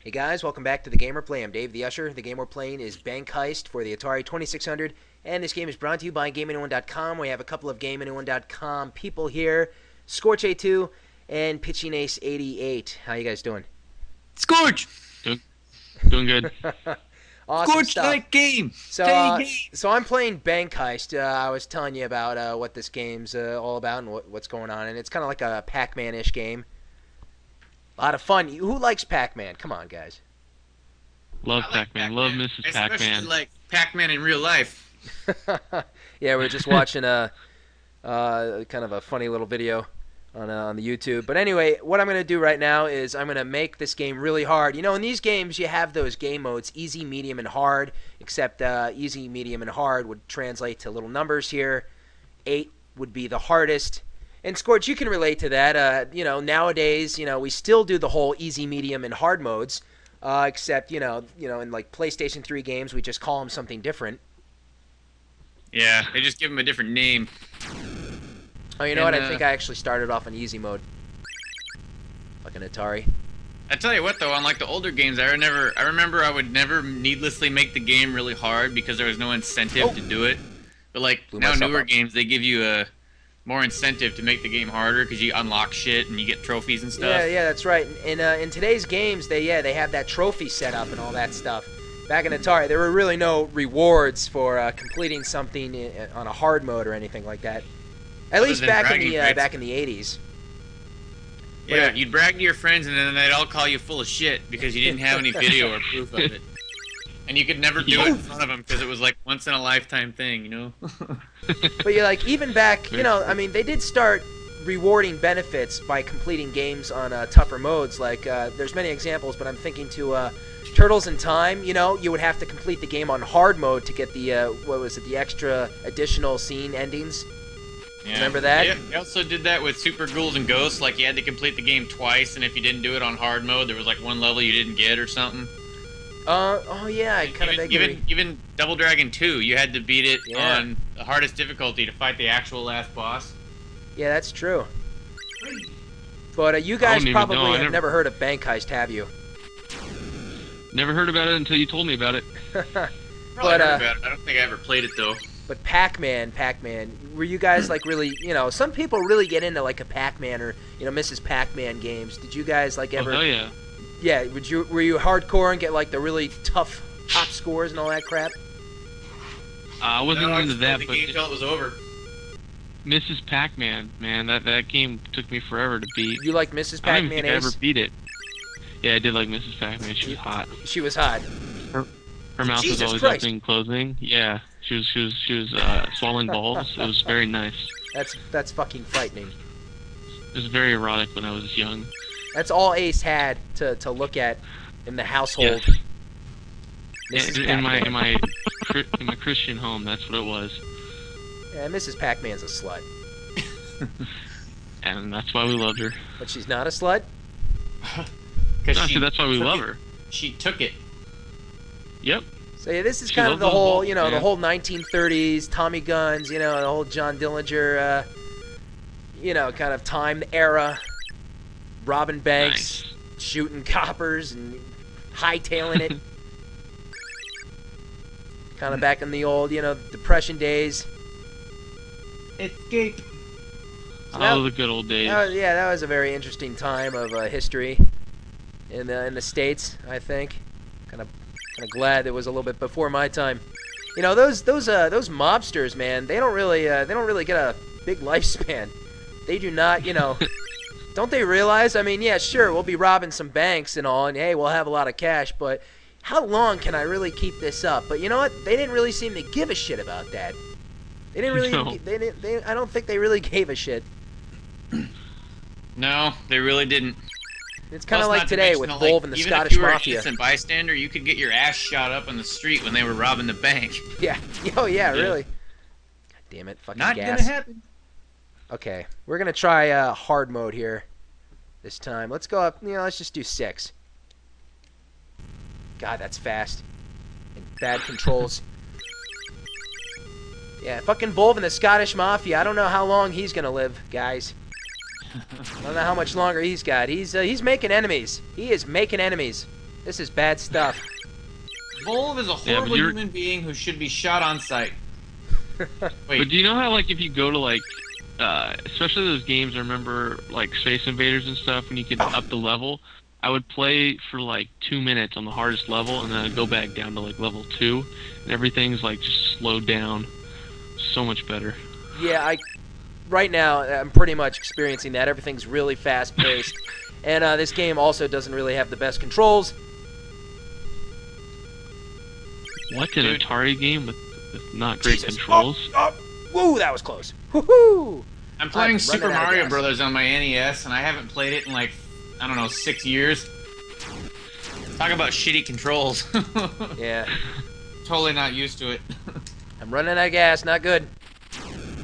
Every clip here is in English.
Hey guys, welcome back to the Game We're Playing. I'm Dave the Usher. The game we're playing is Bank Heist for the Atari 2600, and this game is brought to you by GameAnyone.com. We have a couple of GameAnyone.com people here, Scorch82 and Pitching Ace 88. How you guys doing? Scorch! Doing good. Awesome Scorch stuff. like game! So I'm playing Bank Heist. I was telling you about what this game's all about and what's going on, and it's kind of like a Pac-Man-ish game. A lot of fun. Who likes Pac-Man? Come on, guys. Love Pac-Man. Love Mrs. Pac-Man. Especially like Pac-Man in real life. Yeah, we're just watching a kind of a funny little video on the YouTube. But anyway, what I'm going to do right now is I'm going to make this game really hard. You know, in these games, you have those game modes, easy, medium, and hard, except easy, medium, and hard would translate to little numbers here. 8 would be the hardest. And Scorch, you can relate to that. You know, nowadays, you know, we still do the whole easy, medium, and hard modes, except you know, in like PlayStation 3 games, we just call them something different. Yeah, they just give them a different name. Oh, you know what? I think I actually started off on easy mode. Fucking Atari. I tell you what, though, unlike the older games, I remember I would never needlessly make the game really hard because there was no incentive to do it. But like now newer games, they give you a more incentive to make the game harder because you unlock shit and you get trophies and stuff. Yeah, that's right. In today's games, they have that trophy set up and all that stuff. Back in Atari, there were really no rewards for completing something on a hard mode or anything like that. At least back in the 80s. Yeah, you'd brag to your friends and then they'd all call you full of shit because you didn't have any video or proof of it. And you could never do it in front of them because it was like once in a lifetime thing, you know? But you're like, even back, you know, I mean, they did start rewarding benefits by completing games on tougher modes. Like, there's many examples, but I'm thinking to Turtles in Time, you know, you would have to complete the game on hard mode to get the, what was it, the extra additional scene endings. Yeah. Remember that? Yeah, they also did that with Super Ghouls and Ghosts. Like, you had to complete the game twice, and if you didn't do it on hard mode, there was like one level you didn't get or something. Oh yeah, I kind of even Double Dragon 2, you had to beat it on the hardest difficulty to fight the actual last boss. Yeah, that's true. But you guys probably have never heard of Bank Heist, have you? Never heard about it until you told me about it. Probably heard about it. I don't think I ever played it though. But Pac-Man, were you guys like really, you know, some people really get into like a Pac-Man or, you know, Mrs. Pac-Man games. Did you guys like ever? Oh yeah. Yeah, were you hardcore and get like the really tough top scores and all that crap? I wasn't into that, but the but game until it was over. Mrs. Pac-Man, man, that game took me forever to beat. You like Mrs. Pac-Man? I don't even think I ever beat it. Yeah, I did like Mrs. Pac-Man. She was hot. She was hot. Her mouth was always opening and closing. Yeah, she was swallowing balls. It was very nice. That's fucking frightening. It was very erotic when I was young. That's all Ace had to look at in the household. Yes. In my Christian home, that's what it was. Yeah, Mrs. Pac-Man's a slut. And that's why we loved her. But she's not a slut? No, that's why we love her. She took it. Yep. So yeah, this is kind of the whole, you know, the whole 1930s Tommy Guns, you know, the whole John Dillinger, you know, kind of time era. Robbing banks, shooting coppers, and hightailing it. Kind of back in the old, you know, Depression days. Escape. So the good old days. Yeah, that was a very interesting time of history in the States. I think. Kind of glad it was a little bit before my time. You know, those mobsters, man. They don't really get a big lifespan. They do not, you know. Don't they realize? I mean, yeah, sure, we'll be robbing some banks and all, and hey, we'll have a lot of cash, but how long can I really keep this up? But you know what? They didn't really seem to give a shit about that. They didn't really. No. I don't think they really gave a shit. No, they really didn't. It's kind of like today with Volv and the Scottish Mafia. Even if you were an innocent bystander, you could get your ass shot up on the street when they were robbing the bank. Yeah. Oh yeah, really. God damn it, fucking Not gas. gonna happen. Okay, we're gonna try hard mode here this time. Let's go up, you know, let's just do 6. God, that's fast. And bad controls. Yeah, fucking Volv and the Scottish Mafia. I don't know how long he's gonna live, guys. I don't know how much longer he's got. He's making enemies. He is making enemies. This is bad stuff. Volv is a horrible human being who should be shot on sight. Wait. But do you know how, like, if you go to, like, especially those games, I remember, like, Space Invaders and stuff, when you could up the level, I would play for, like, 2 minutes on the hardest level, and then I'd go back down to, like, level 2, and everything's, like, just slowed down so much better. Yeah, right now, I'm pretty much experiencing that. Everything's really fast-paced. And this game also doesn't really have the best controls. What, an Atari game with not great controls? Woo, that was close. Woohoo! I'm playing Super Mario Brothers on my NES, and I haven't played it in, like, I don't know, 6 years. Talk about shitty controls. Yeah. Totally not used to it. I'm running out of gas. Not good.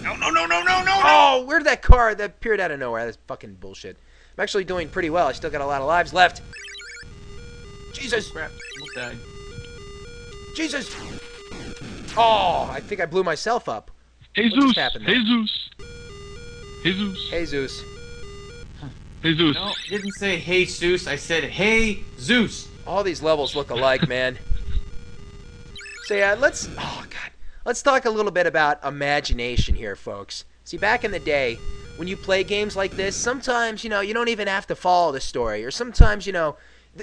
No! Oh, where'd that car that appeared out of nowhere? That's fucking bullshit. I'm actually doing pretty well. I still got a lot of lives left. Jesus! Crap, almost died. Jesus! Oh, I think I blew myself up. Jesus! Jesus! Jesus! No, I didn't say hey Zeus, I said hey Zeus! All these levels look alike, man. So yeah, let's talk a little bit about imagination here, folks. See, back in the day, when you play games like this, sometimes, you know, you don't even have to follow the story. Or sometimes, you know,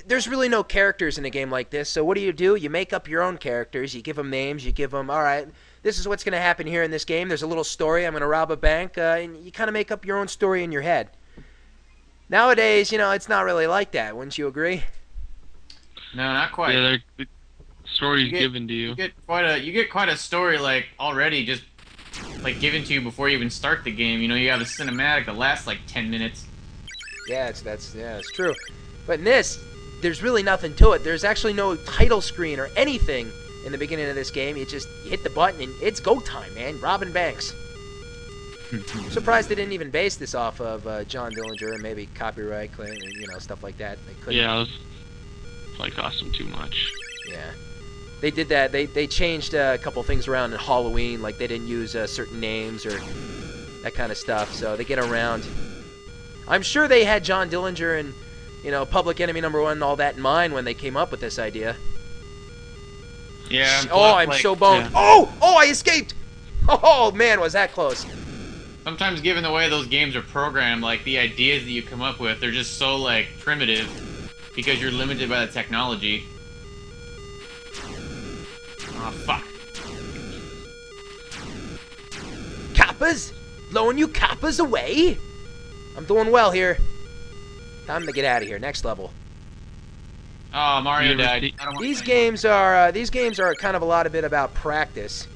there's really no characters in a game like this. So what do? You make up your own characters. You give them names. You give them, all right, this is what's going to happen here in this game. There's a little story. I'm going to rob a bank. And you kind of make up your own story in your head. Nowadays, you know, it's not really like that. Wouldn't you agree? No, not quite. Yeah, the story's given to you. You get quite a story, like, already just, like, given to you before you even start the game. You know, you have a cinematic that lasts, like, 10 minutes. Yeah, it's true. But in this, there's really nothing to it. There's actually no title screen or anything in the beginning of this game. You hit the button and it's go time, man. Robbing banks. I'm surprised they didn't even base this off of John Dillinger and maybe copyright claim, you know, stuff like that. They couldn't. Yeah, it like cost them too much. Yeah. They did that. They changed a couple things around in Halloween, like they didn't use certain names or that kind of stuff, so they get around. I'm sure they had John Dillinger and, you know, Public Enemy #1 and all that in mind when they came up with this idea. Yeah. I'm so boned. Yeah. Oh, I escaped! Oh, man, was that close. Sometimes, given the way those games are programmed, like, the ideas that you come up with, they're just so, like, primitive because you're limited by the technology. Oh, fuck. Coppers? Blowing you coppers away? I'm doing well here. Time to get out of here. Next level. Oh, Mario died. These games are kind of a lot of it about practice.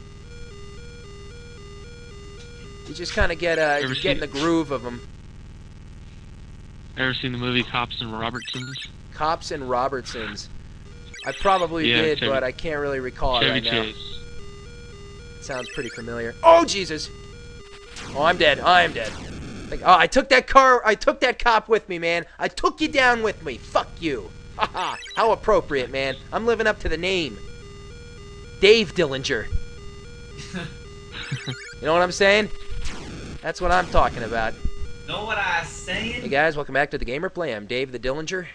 You just kind of get in the groove of them. Ever seen the movie Cops and Robertsons? Cops and Robertsons. I probably did, but I can't really recall it right now. It sounds pretty familiar. Oh, Jesus! Oh, I'm dead. I am dead. Like, oh, I took that cop with me, man. I took you down with me. Fuck you. Haha. How appropriate, man. I'm living up to the name. Dave Dillinger. You know what I'm saying? That's what I'm talking about. Know what I'm saying? Hey guys, welcome back to the Gamer Play. I'm Dave the Dillinger.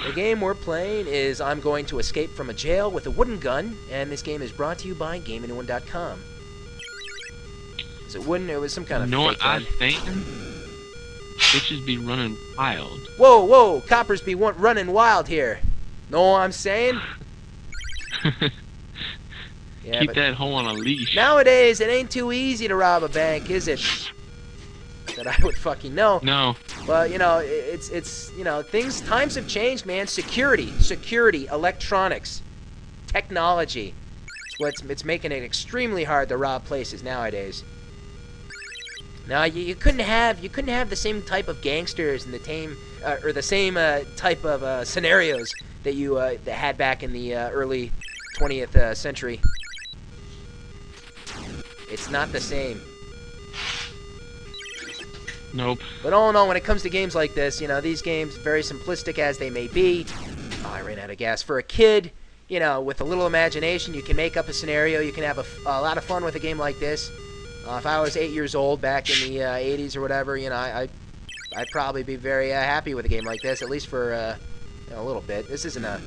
The game we're playing is I'm going to escape from a jail with a wooden gun, and this game is brought to you by GameAnyone.com. Is it wooden? It was some kind of know fake what I'm saying? Bitches be running wild. Whoa, coppers be running wild here. Know what I'm saying? Yeah, keep that hoe on a leash. Nowadays, it ain't too easy to rob a bank, is it? That I would fucking know. No. But, you know, it's you know, times have changed, man. Security, electronics, technology. It's making it extremely hard to rob places nowadays. Now, you couldn't have the same type of gangsters and the same type of scenarios that you that had back in the early 20th century. It's not the same. Nope. But all in all, when it comes to games like this, you know, these games, very simplistic as they may be, oh, I ran out of gas. For a kid, you know, with a little imagination, you can make up a scenario. You can have a lot of fun with a game like this. If I was 8 years old back in the 80s or whatever, you know, I'd probably be very happy with a game like this, at least for a little bit. This isn't a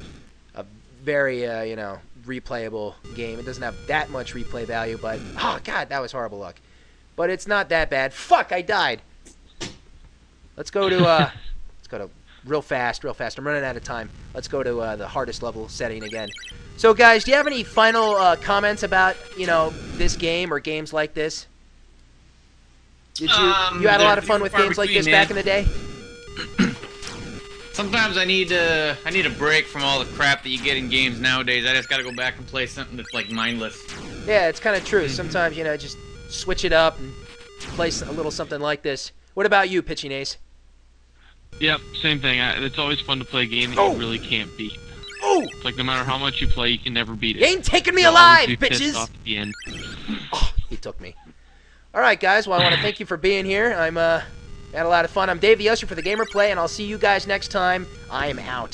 very, you know, replayable game. It doesn't have that much replay value, but, oh, God, that was horrible luck. But it's not that bad. Fuck, I died. Let's go to real fast. I'm running out of time. Let's go to the hardest level setting again. So, guys, do you have any final comments about, you know, this game or games like this? Did you had a lot of fun with games like this back in the day? Sometimes I need a break from all the crap that you get in games nowadays. I just gotta go back and play something that's like mindless. Yeah, it's kind of true. Sometimes, you know, just switch it up and play a little something like this. What about you, Pitching Ace? Yep, same thing. It's always fun to play a game that you really can't beat. Oh! It's like no matter how much you play, you can never beat it. You ain't taking me alive, bitches! Off at the end. Oh, he took me. All right, guys. Well, I want to thank you for being here. Had a lot of fun. I'm Dave the Usher for the Gamer Play, and I'll see you guys next time. I am out.